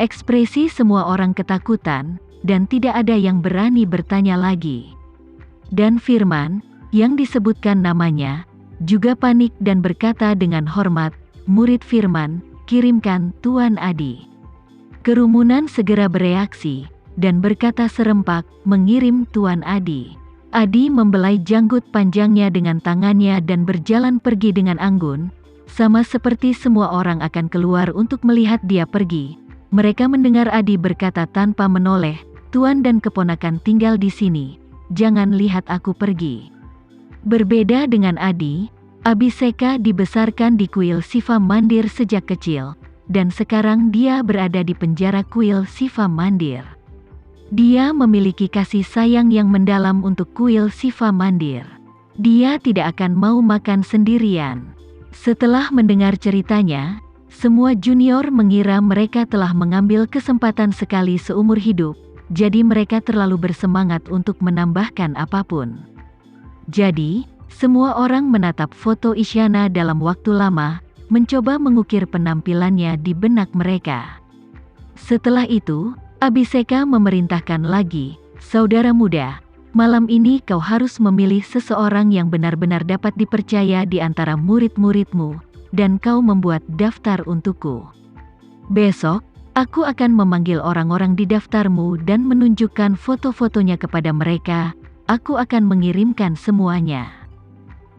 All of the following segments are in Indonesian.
Ekspresi semua orang ketakutan, dan tidak ada yang berani bertanya lagi. Dan Firman, yang disebutkan namanya, juga panik dan berkata dengan hormat, "Murid Firman, kirimkan Tuan Adi." Kerumunan segera bereaksi, dan berkata serempak, "Mengirim Tuan Adi." Adi membelai janggut panjangnya dengan tangannya dan berjalan pergi dengan anggun, sama seperti semua orang akan keluar untuk melihat dia pergi. Mereka mendengar Adi berkata tanpa menoleh, "Tuan dan keponakan tinggal di sini, jangan lihat aku pergi." Berbeda dengan Adi, Abhiseka dibesarkan di kuil Shiva Mandir sejak kecil, dan sekarang dia berada di penjara kuil Shiva Mandir. Dia memiliki kasih sayang yang mendalam untuk kuil Shiva Mandir. Dia tidak akan mau makan sendirian. Setelah mendengar ceritanya, semua junior mengira mereka telah mengambil kesempatan sekali seumur hidup, jadi mereka terlalu bersemangat untuk menambahkan apapun. Jadi, semua orang menatap foto Isyana dalam waktu lama, mencoba mengukir penampilannya di benak mereka. Setelah itu, Abhiseka memerintahkan lagi, "Saudara muda, malam ini kau harus memilih seseorang yang benar-benar dapat dipercaya di antara murid-muridmu, dan kau membuat daftar untukku. Besok, aku akan memanggil orang-orang di daftarmu dan menunjukkan foto-fotonya kepada mereka. Aku akan mengirimkan semuanya."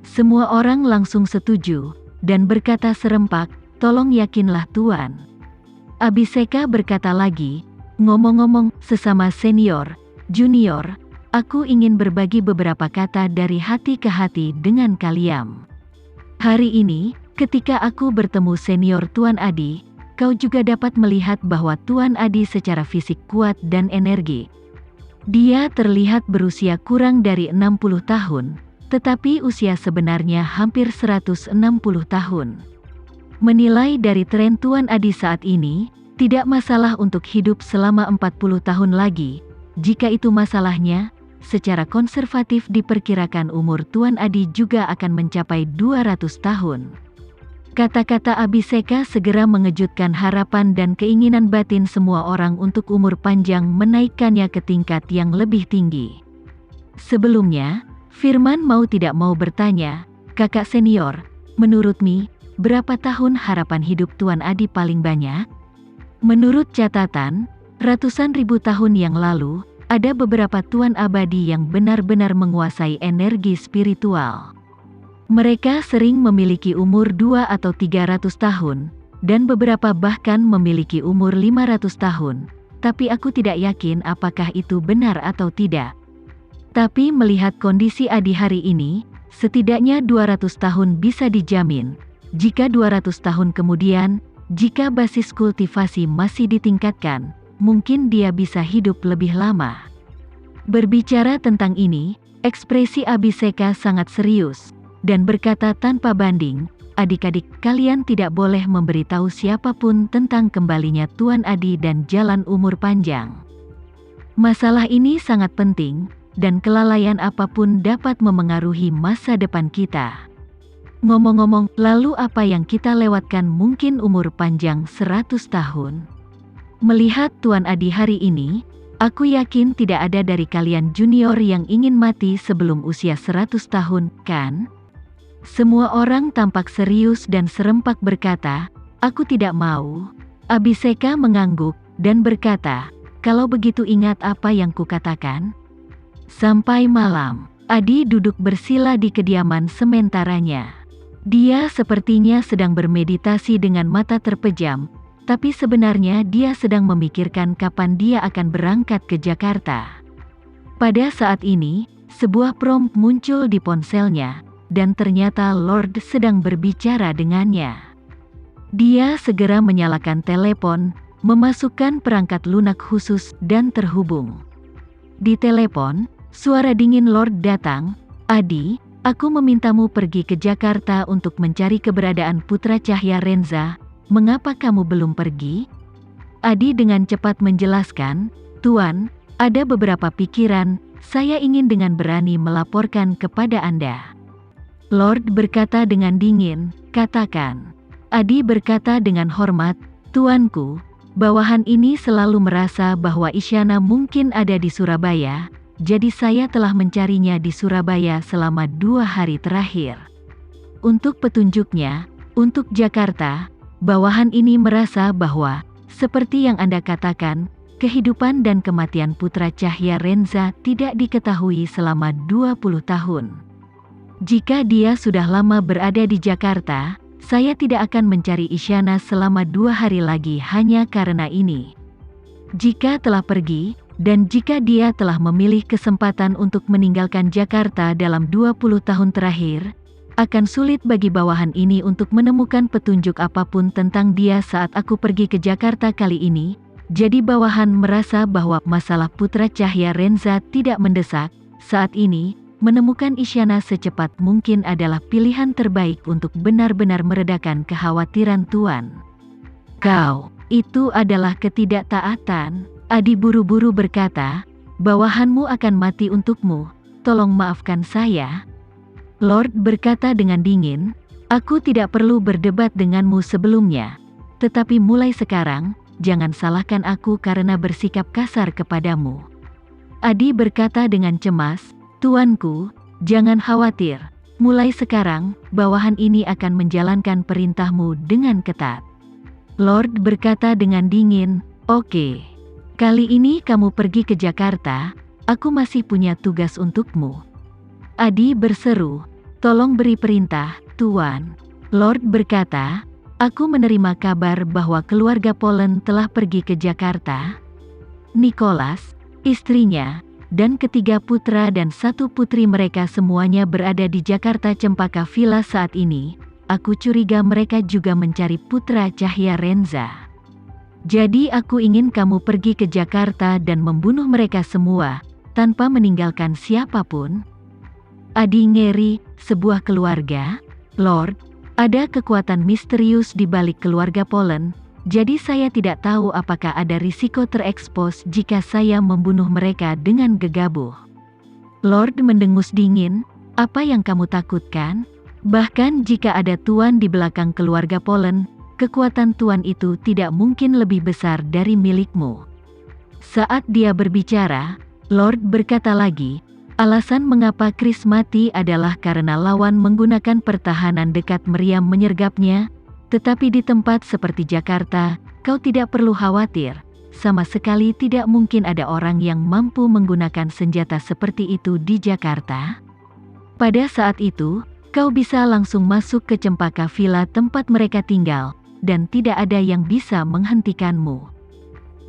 Semua orang langsung setuju, dan berkata serempak, "Tolong yakinlah Tuan." Abhiseka berkata lagi, "Ngomong-ngomong, sesama senior, junior, aku ingin berbagi beberapa kata dari hati ke hati dengan kalian. Hari ini, ketika aku bertemu senior Tuan Adi, kau juga dapat melihat bahwa Tuan Adi secara fisik kuat dan energi. Dia terlihat berusia kurang dari 60 tahun, tetapi usia sebenarnya hampir 160 tahun. Menilai dari tren Tuan Adi saat ini, tidak masalah untuk hidup selama 40 tahun lagi. Jika itu masalahnya, secara konservatif diperkirakan umur Tuan Adi juga akan mencapai 200 tahun. Kata-kata Abhiseka segera mengejutkan harapan dan keinginan batin semua orang untuk umur panjang menaikkannya ke tingkat yang lebih tinggi. Sebelumnya, Firman mau tidak mau bertanya, "Kakak senior, menurut Mi, berapa tahun harapan hidup Tuan Adi paling banyak?" Menurut catatan, ratusan ribu tahun yang lalu, ada beberapa tuan abadi yang benar-benar menguasai energi spiritual. Mereka sering memiliki umur 2 atau 300 tahun, dan beberapa bahkan memiliki umur 500 tahun, tapi aku tidak yakin apakah itu benar atau tidak. Tapi melihat kondisi Adi hari ini, setidaknya 200 tahun bisa dijamin. Jika 200 tahun kemudian, jika basis kultivasi masih ditingkatkan, mungkin dia bisa hidup lebih lama. Berbicara tentang ini, ekspresi Abhiseka sangat serius, dan berkata tanpa banding, "Adik-adik, kalian tidak boleh memberitahu siapapun tentang kembalinya Tuan Adi dan jalan umur panjang. Masalah ini sangat penting, dan kelalaian apapun dapat memengaruhi masa depan kita. Ngomong-ngomong, lalu apa yang kita lewatkan mungkin umur panjang 100 tahun. Melihat Tuan Adi hari ini, aku yakin tidak ada dari kalian junior yang ingin mati sebelum usia 100 tahun, kan?" Semua orang tampak serius dan serempak berkata, "Aku tidak mau." Abhiseka mengangguk, dan berkata, "Kalau begitu ingat apa yang kukatakan." Sampai malam, Adi duduk bersila di kediaman sementaranya. Dia sepertinya sedang bermeditasi dengan mata terpejam, tapi sebenarnya dia sedang memikirkan kapan dia akan berangkat ke Jakarta. Pada saat ini, sebuah prompt muncul di ponselnya, dan ternyata Lord sedang berbicara dengannya. Dia segera menyalakan telepon, memasukkan perangkat lunak khusus, dan terhubung. Di telepon, suara dingin Lord datang, "Adi, aku memintamu pergi ke Jakarta untuk mencari keberadaan Putra Cahya Renza. Mengapa kamu belum pergi?" Adi dengan cepat menjelaskan, "Tuan, ada beberapa pikiran, saya ingin dengan berani melaporkan kepada Anda." Lord berkata dengan dingin, "Katakan." Adi berkata dengan hormat, "Tuanku, Bawahan ini selalu merasa bahwa Isyana mungkin ada di Surabaya, jadi saya telah mencarinya di Surabaya selama 2 hari terakhir. Untuk petunjuknya, untuk Jakarta, bawahan ini merasa bahwa, seperti yang Anda katakan, kehidupan dan kematian Putra Cahya Renza tidak diketahui selama 20 tahun. Jika dia sudah lama berada di Jakarta, saya tidak akan mencari Isyana selama 2 hari lagi hanya karena ini. Jika telah pergi, dan jika dia telah memilih kesempatan untuk meninggalkan Jakarta dalam 20 tahun terakhir, akan sulit bagi bawahan ini untuk menemukan petunjuk apapun tentang dia saat aku pergi ke Jakarta kali ini. Jadi bawahan merasa bahwa masalah Putra Cahya Renza tidak mendesak. Saat ini, menemukan Isyana secepat mungkin adalah pilihan terbaik untuk benar-benar meredakan kekhawatiran Tuan. Kau, itu adalah ketidaktaatan. Adi buru-buru berkata, bawahanmu akan mati untukmu, tolong maafkan saya. Lord berkata dengan dingin, aku tidak perlu berdebat denganmu sebelumnya. Tetapi mulai sekarang, jangan salahkan aku karena bersikap kasar kepadamu. Adi berkata dengan cemas, Tuanku, jangan khawatir. Mulai sekarang, bawahan ini akan menjalankan perintahmu dengan ketat. Lord berkata dengan dingin, oke. Kali ini kamu pergi ke Jakarta, aku masih punya tugas untukmu. Adi berseru, tolong beri perintah, Tuan. Lord berkata, aku menerima kabar bahwa keluarga Polen telah pergi ke Jakarta. Nicholas, istrinya, dan ketiga putra dan 1 putri mereka semuanya berada di Jakarta Cempaka Villa saat ini. Aku curiga mereka juga mencari Putra Cahya Renza. Jadi aku ingin kamu pergi ke Jakarta dan membunuh mereka semua, tanpa meninggalkan siapapun. Adi ngeri, sebuah keluarga? Lord, ada kekuatan misterius di balik keluarga Polen. Jadi saya tidak tahu apakah ada risiko terekspos jika saya membunuh mereka dengan gegabah. Lord mendengus dingin, apa yang kamu takutkan? Bahkan jika ada Tuan di belakang keluarga Polen, kekuatan Tuan itu tidak mungkin lebih besar dari milikmu. Saat dia berbicara, Lord berkata lagi, alasan mengapa Chris mati adalah karena lawan menggunakan pertahanan dekat meriam menyergapnya. Tetapi di tempat seperti Jakarta, kau tidak perlu khawatir. Sama sekali tidak mungkin ada orang yang mampu menggunakan senjata seperti itu di Jakarta. Pada saat itu, kau bisa langsung masuk ke Cempaka Villa tempat mereka tinggal, dan tidak ada yang bisa menghentikanmu.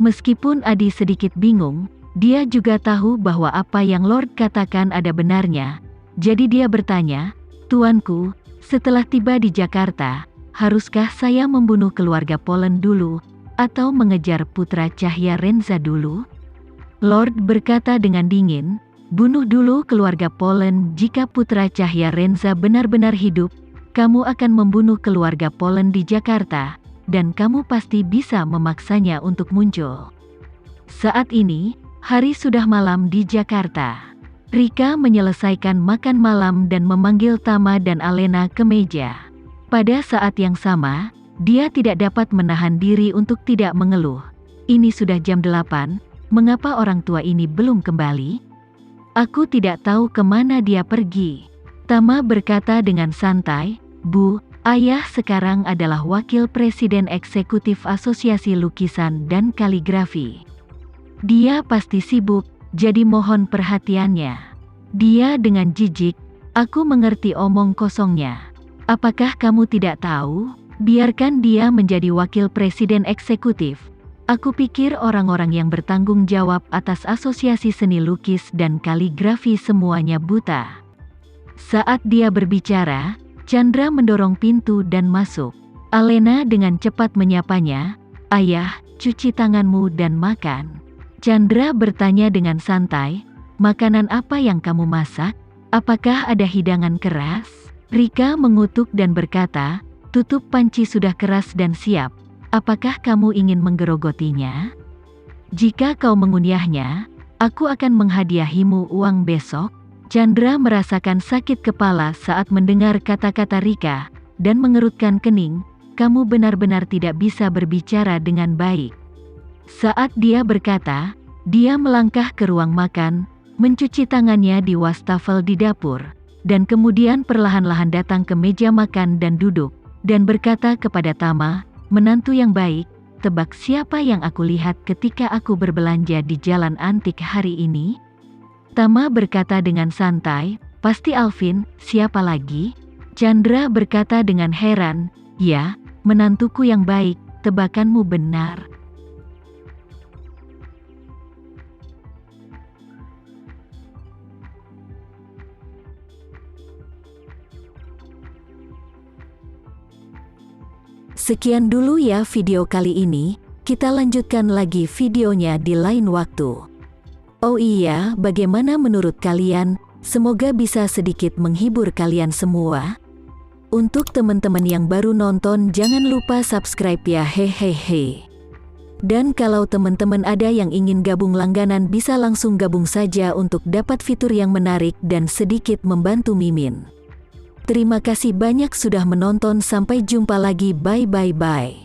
Meskipun Adi sedikit bingung, dia juga tahu bahwa apa yang Lord katakan ada benarnya. Jadi dia bertanya, Tuanku, setelah tiba di Jakarta, haruskah saya membunuh keluarga Polen dulu, atau mengejar Putra Cahya Renza dulu? Lord berkata dengan dingin, bunuh dulu keluarga Polen. Jika Putra Cahya Renza benar-benar hidup, kamu akan membunuh keluarga Polen di Jakarta, dan kamu pasti bisa memaksanya untuk muncul. Saat ini, hari sudah malam di Jakarta. Rika menyelesaikan makan malam dan memanggil Tama dan Alena ke meja. Pada saat yang sama, dia tidak dapat menahan diri untuk tidak mengeluh. Ini sudah jam 8, mengapa orang tua ini belum kembali? Aku tidak tahu kemana dia pergi. Tama berkata dengan santai, Bu, ayah sekarang adalah wakil presiden eksekutif Asosiasi Lukisan dan Kaligrafi. Dia pasti sibuk, jadi mohon perhatiannya. Dia dengan jijik, aku mengerti omong kosongnya. Apakah kamu tidak tahu? Biarkan dia menjadi wakil presiden eksekutif. Aku pikir orang-orang yang bertanggung jawab atas Asosiasi Seni Lukis dan Kaligrafi semuanya buta. Saat dia berbicara, Chandra mendorong pintu dan masuk. Alena dengan cepat menyapanya, Ayah, cuci tanganmu dan makan. Chandra bertanya dengan santai, makanan apa yang kamu masak? Apakah ada hidangan keras? Rika mengutuk dan berkata, tutup panci sudah keras dan siap. Apakah kamu ingin menggerogotinya? Jika kau mengunyahnya, aku akan menghadiahimu uang besok. Chandra merasakan sakit kepala saat mendengar kata-kata Rika, dan mengerutkan kening. Kamu benar-benar tidak bisa berbicara dengan baik. Saat dia berkata, dia melangkah ke ruang makan, mencuci tangannya di wastafel di dapur, dan kemudian perlahan-lahan datang ke meja makan dan duduk, dan berkata kepada Tama, menantu yang baik, tebak siapa yang aku lihat ketika aku berbelanja di jalan antik hari ini? Tama berkata dengan santai, pasti Alvin, siapa lagi? Chandra berkata dengan heran, ya, menantuku yang baik, tebakanmu benar. Sekian dulu ya video kali ini, kita lanjutkan lagi videonya di lain waktu. Oh iya, bagaimana menurut kalian? Semoga bisa sedikit menghibur kalian semua. Untuk teman-teman yang baru nonton jangan lupa subscribe ya hehehe. Dan kalau teman-teman ada yang ingin gabung langganan bisa langsung gabung saja untuk dapat fitur yang menarik dan sedikit membantu Mimin. Terima kasih banyak sudah menonton, sampai jumpa lagi, bye bye bye.